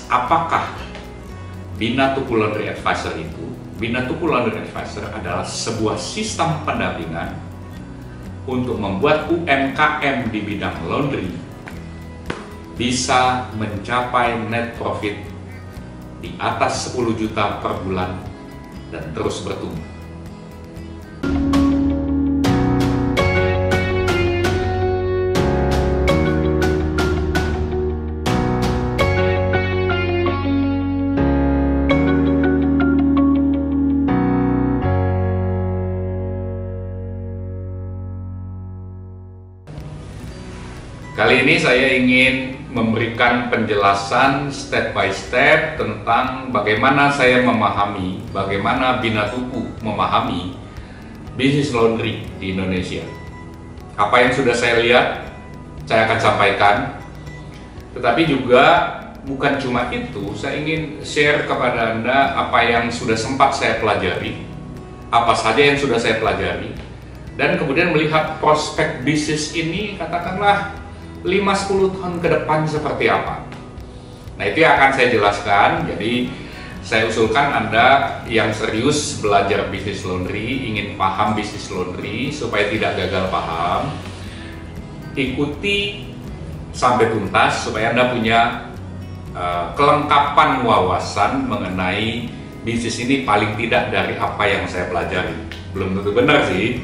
apakah Bina Tuku Laundry Advisor itu? Bina Tuku Laundry Advisor adalah sebuah sistem pendampingan untuk membuat UMKM di bidang laundry bisa mencapai net profit di atas 10 juta per bulan dan terus bertumbuh. Kali ini saya ingin memberikan penjelasan step by step tentang bagaimana saya memahami, bagaimana Bina Tuku memahami bisnis laundry di Indonesia. Apa yang sudah saya lihat, saya akan sampaikan. Tetapi juga bukan cuma itu, saya ingin share kepada Anda apa yang sudah sempat saya pelajari, apa saja yang sudah saya pelajari, dan kemudian melihat prospek bisnis ini, katakanlah 5-10 tahun ke depan seperti apa. Nah, itu yang akan saya jelaskan. Jadi saya usulkan Anda yang serius belajar bisnis laundry, ingin paham bisnis laundry supaya tidak gagal paham, ikuti sampai tuntas supaya Anda punya kelengkapan wawasan mengenai bisnis ini, paling tidak dari apa yang saya pelajari. Belum tentu benar sih,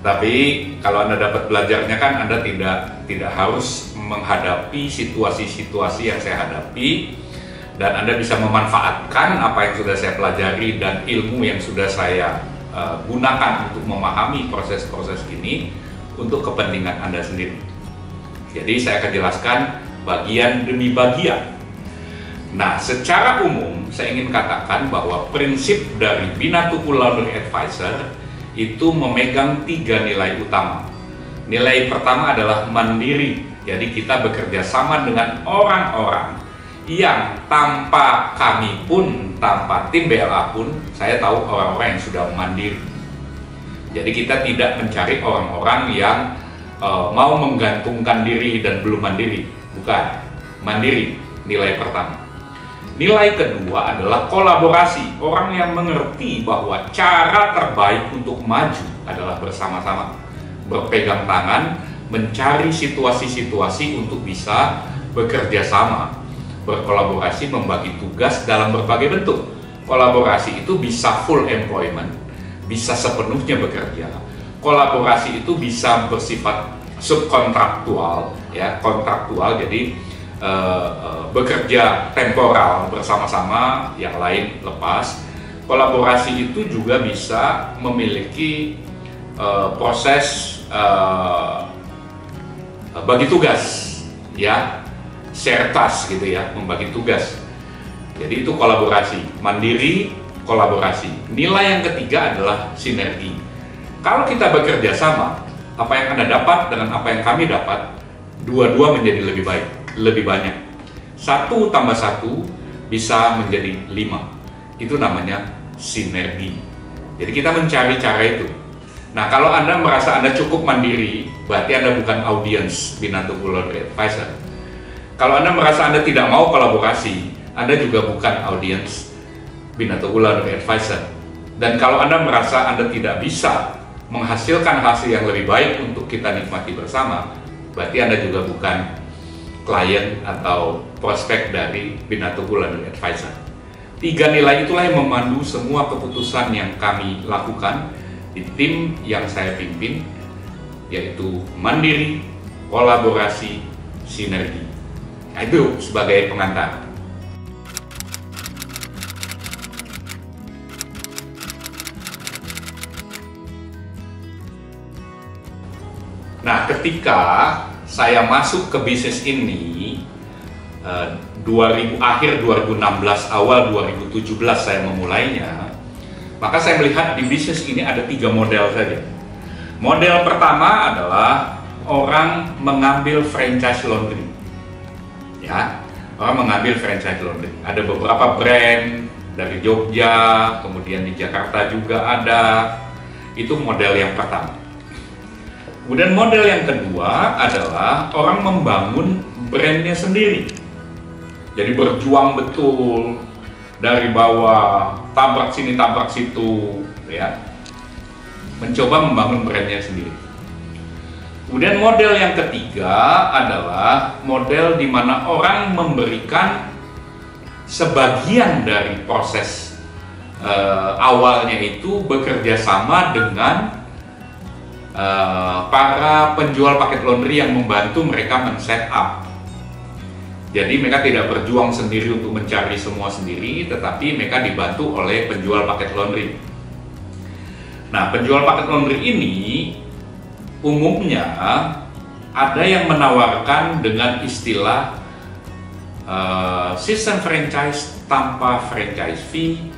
tapi kalau Anda dapat belajarnya kan Anda tidak harus menghadapi situasi-situasi yang saya hadapi, dan Anda bisa memanfaatkan apa yang sudah saya pelajari dan ilmu yang sudah saya gunakan untuk memahami proses-proses ini untuk kepentingan Anda sendiri. Jadi saya akan jelaskan bagian demi bagian. Nah, secara umum saya ingin katakan bahwa prinsip dari Bina Tuku Laundry Advisor itu memegang 3 nilai utama. Nilai pertama adalah mandiri. Jadi kita bekerja sama dengan orang-orang yang tanpa kami pun, tanpa tim BLA pun, saya tahu orang-orang yang sudah mandiri. Jadi kita tidak mencari orang-orang yang mau menggantungkan diri dan belum mandiri. Bukan, mandiri, nilai pertama. Nilai kedua adalah kolaborasi. Orang yang mengerti bahwa cara terbaik untuk maju adalah bersama-sama, berpegang tangan, mencari situasi-situasi untuk bisa bekerja sama, berkolaborasi, membagi tugas dalam berbagai bentuk. Kolaborasi itu bisa full employment, bisa sepenuhnya bekerja. Kolaborasi itu bisa bersifat subkontraktual, ya, kontraktual, jadi bekerja temporal bersama-sama, yang lain lepas. Kolaborasi itu juga bisa memiliki proses bagi tugas, ya, share task gitu ya, membagi tugas. Jadi itu kolaborasi, mandiri, kolaborasi. Nilai yang ketiga adalah sinergi. Kalau kita bekerja sama, apa yang Anda dapat dengan apa yang kami dapat, dua-dua menjadi lebih baik, lebih banyak. 1 tambah 1 bisa menjadi 5. Itu namanya sinergi. Jadi kita mencari cara itu. Nah, kalau Anda merasa Anda cukup mandiri, berarti Anda bukan audiens Bina Tuku Laundry Advisor. Kalau Anda merasa Anda tidak mau kolaborasi, Anda juga bukan audiens Bina Tuku Laundry Advisor. Dan kalau Anda merasa Anda tidak bisa menghasilkan hasil yang lebih baik untuk kita nikmati bersama, berarti Anda juga bukan klien atau prospek dari Bina Tuku Laundry Advisor. 3 nilai itulah yang memandu semua keputusan yang kami lakukan di tim yang saya pimpin, yaitu mandiri, kolaborasi, sinergi. Nah, itu sebagai pengantar. Nah, ketika saya masuk ke bisnis ini, akhir 2016, awal 2017 saya memulainya, maka saya melihat di bisnis ini ada 3 model saja. Model pertama adalah orang mengambil franchise laundry. Ya, orang mengambil franchise laundry. Ada beberapa brand dari Jogja, kemudian di Jakarta juga ada. Itu model yang pertama. Kemudian model yang kedua adalah orang membangun brandnya sendiri. Jadi berjuang betul dari bawah, tabrak sini tabrak situ, ya, mencoba membangun brandnya sendiri. Kemudian model yang ketiga adalah model di mana orang memberikan sebagian dari proses awalnya itu bekerja sama dengan para penjual paket laundry yang membantu mereka men-set up. Jadi mereka tidak berjuang sendiri untuk mencari semua sendiri, tetapi mereka dibantu oleh penjual paket laundry. Nah, penjual paket laundry ini umumnya ada yang menawarkan dengan istilah sistem franchise tanpa franchise fee,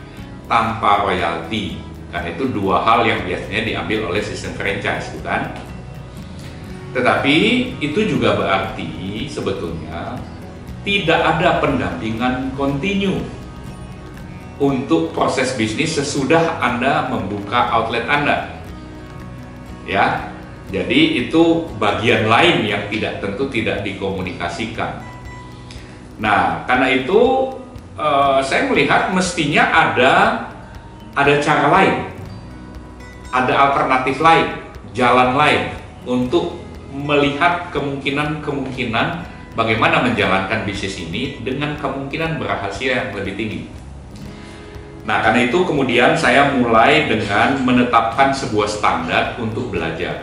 tanpa royalti. Kan itu dua hal yang biasanya diambil oleh sistem franchise, bukan? Tetapi itu juga berarti sebetulnya tidak ada pendampingan kontinu untuk proses bisnis sesudah Anda membuka outlet Anda. Ya, jadi itu bagian lain yang tentu tidak dikomunikasikan. Nah, karena itu saya melihat mestinya ada cara lain, ada alternatif lain, jalan lain untuk melihat kemungkinan bagaimana menjalankan bisnis ini dengan kemungkinan berhasil yang lebih tinggi. Nah, karena itu kemudian saya mulai dengan menetapkan sebuah standar untuk belajar.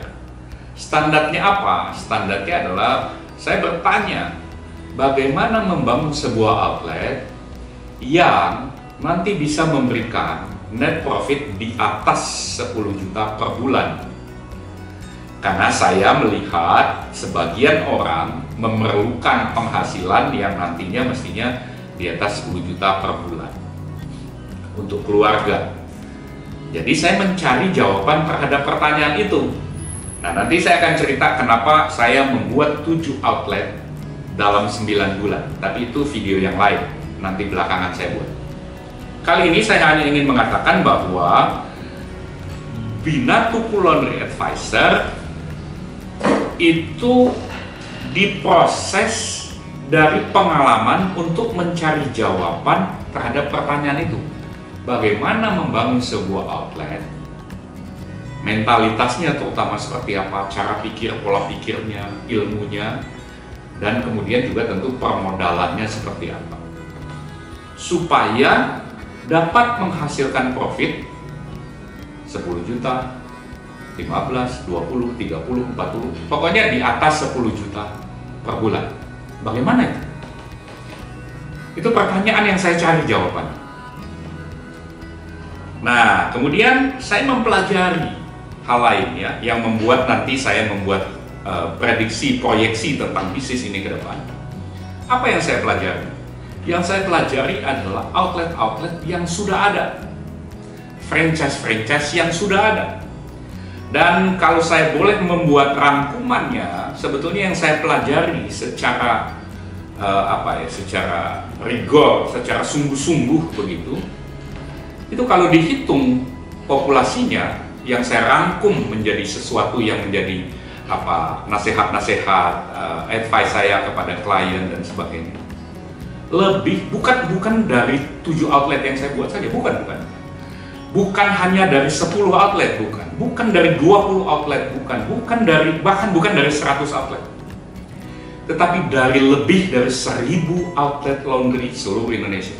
Standarnya apa? Standarnya adalah saya bertanya, bagaimana membangun sebuah outlet yang nanti bisa memberikan net profit di atas 10 juta per bulan. Karena saya melihat sebagian orang memerlukan penghasilan yang nantinya mestinya di atas 10 juta per bulan untuk keluarga. Jadi saya mencari jawaban terhadap pertanyaan itu. Nah, nanti saya akan cerita kenapa saya membuat 7 outlet dalam 9 bulan. Tapi itu video yang lain, nanti belakangan saya buat. Kali ini saya hanya ingin mengatakan bahwa Bina Tuku Laundry Advisor itu diproses dari pengalaman untuk mencari jawaban terhadap pertanyaan itu. Bagaimana membangun sebuah outlet, mentalitasnya terutama seperti apa, cara pikir, pola pikirnya, ilmunya, dan kemudian juga tentu permodalannya seperti apa, supaya dapat menghasilkan profit 10 juta, 15, 20, 30, 40, pokoknya di atas 10 juta per bulan. Bagaimana itu? Itu pertanyaan yang saya cari jawabannya. Nah, kemudian saya mempelajari hal lain ya, yang membuat nanti saya membuat prediksi, proyeksi tentang bisnis ini ke depan. Apa yang saya pelajari? Yang saya pelajari adalah outlet-outlet yang sudah ada, franchise-franchise yang sudah ada. Dan kalau saya boleh membuat rangkumannya, sebetulnya yang saya pelajari secara secara rigor, secara sungguh-sungguh begitu, itu kalau dihitung populasinya yang saya rangkum menjadi sesuatu yang menjadi nasihat-nasihat, advice saya kepada klien dan sebagainya, lebih bukan dari 7 outlet yang saya buat saja, bukan hanya dari 10 outlet, bukan dari 20 outlet, bahkan bukan dari 100 outlet, tetapi dari lebih dari 1000 outlet laundry seluruh Indonesia.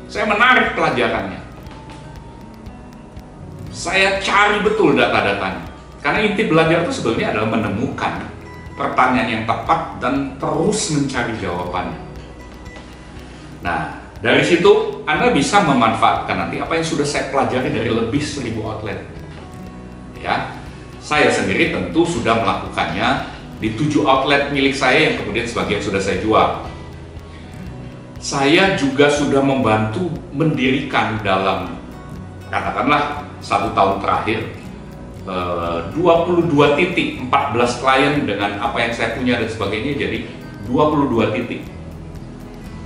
Saya menarik pelajarannya, saya cari betul data-datanya, karena inti belajar itu sebenarnya adalah menemukan pertanyaan yang tepat dan terus mencari jawabannya. Nah, dari situ Anda bisa memanfaatkan nanti apa yang sudah saya pelajari dari lebih 1000 outlet. Ya, saya sendiri tentu sudah melakukannya di 7 outlet milik saya yang kemudian sebagian sudah saya jual. Saya juga sudah membantu mendirikan dalam katakanlah 1 tahun terakhir 22 titik, 14 klien dengan apa yang saya punya dan sebagainya, jadi 22 titik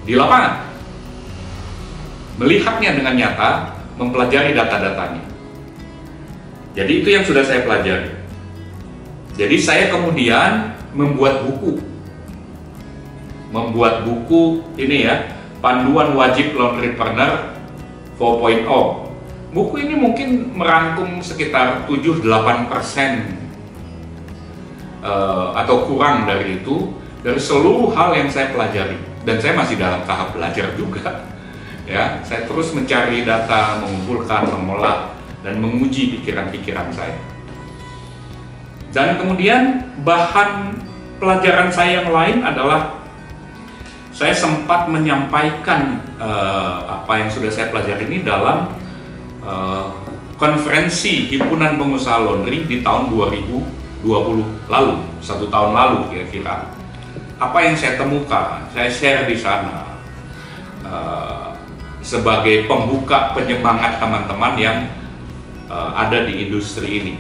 di lapangan. Melihatnya dengan nyata, mempelajari data-datanya. Jadi itu yang sudah saya pelajari. Jadi saya kemudian membuat buku membuat buku ini ya, Panduan Wajib Laundrypreneur 4.0. Buku ini mungkin merangkum sekitar 7-8% atau kurang dari itu, dari seluruh hal yang saya pelajari. Dan saya masih dalam tahap belajar juga. Ya, saya terus mencari data, mengumpulkan, mengolah, dan menguji pikiran-pikiran saya. Dan kemudian bahan pelajaran saya yang lain adalah saya sempat menyampaikan apa yang sudah saya pelajari ini dalam konferensi Himpunan Pengusaha Laundry di tahun 2020 lalu, 1 tahun lalu kira-kira. Apa yang saya temukan, saya share di sana sebagai pembuka, penyemangat teman-teman yang ada di industri ini.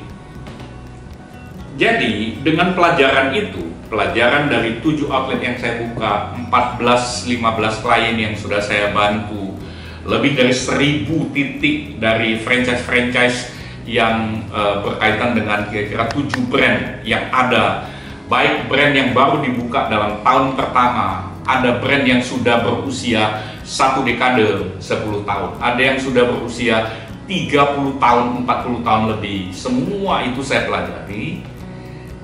Jadi dengan pelajaran itu, pelajaran dari 7 outlet yang saya buka, 14-15 klien yang sudah saya bantu, lebih dari 1000 titik dari franchise-franchise yang berkaitan dengan kira-kira 7 brand yang ada, baik brand yang baru dibuka dalam tahun pertama, ada brand yang sudah berusia 1 dekade, 10 tahun, ada yang sudah berusia 30 tahun, 40 tahun lebih. Semua itu saya pelajari,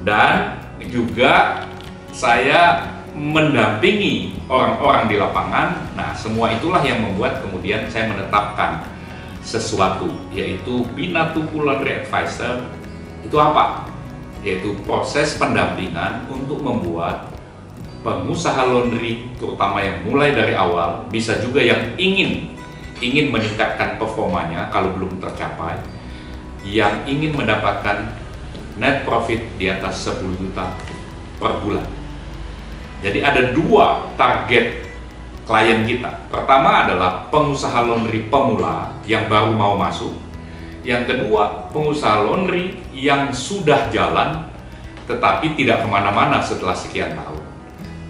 dan juga saya mendampingi orang-orang di lapangan. Nah, semua itulah yang membuat kemudian saya menetapkan sesuatu, yaitu Binatuku Laundry Advisor. Itu apa? Yaitu proses pendampingan untuk membuat pengusaha laundry, terutama yang mulai dari awal, bisa juga yang ingin meningkatkan performanya kalau belum tercapai, yang ingin mendapatkan net profit di atas 10 juta per bulan. Jadi ada 2 target klien kita. Pertama adalah pengusaha laundry pemula yang baru mau masuk. Yang kedua, pengusaha laundry yang sudah jalan tetapi tidak kemana-mana setelah sekian tahun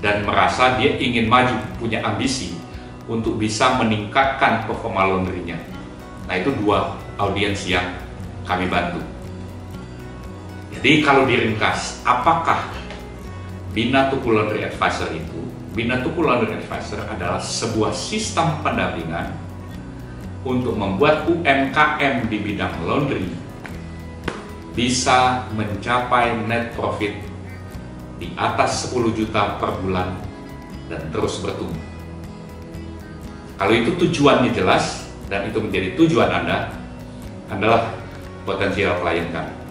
dan merasa dia ingin maju, punya ambisi untuk bisa meningkatkan performa laundry-nya. Nah, itu 2 audiens yang kami bantu. Jadi kalau diringkas, apakah Binatuku Laundry Advisor itu? Binatuku Laundry Advisor adalah sebuah sistem pendampingan untuk membuat UMKM di bidang laundry bisa mencapai net profit di atas 10 juta per bulan dan terus bertumbuh. Kalau itu tujuannya jelas dan itu menjadi tujuan Anda, adalah potensial klien kami.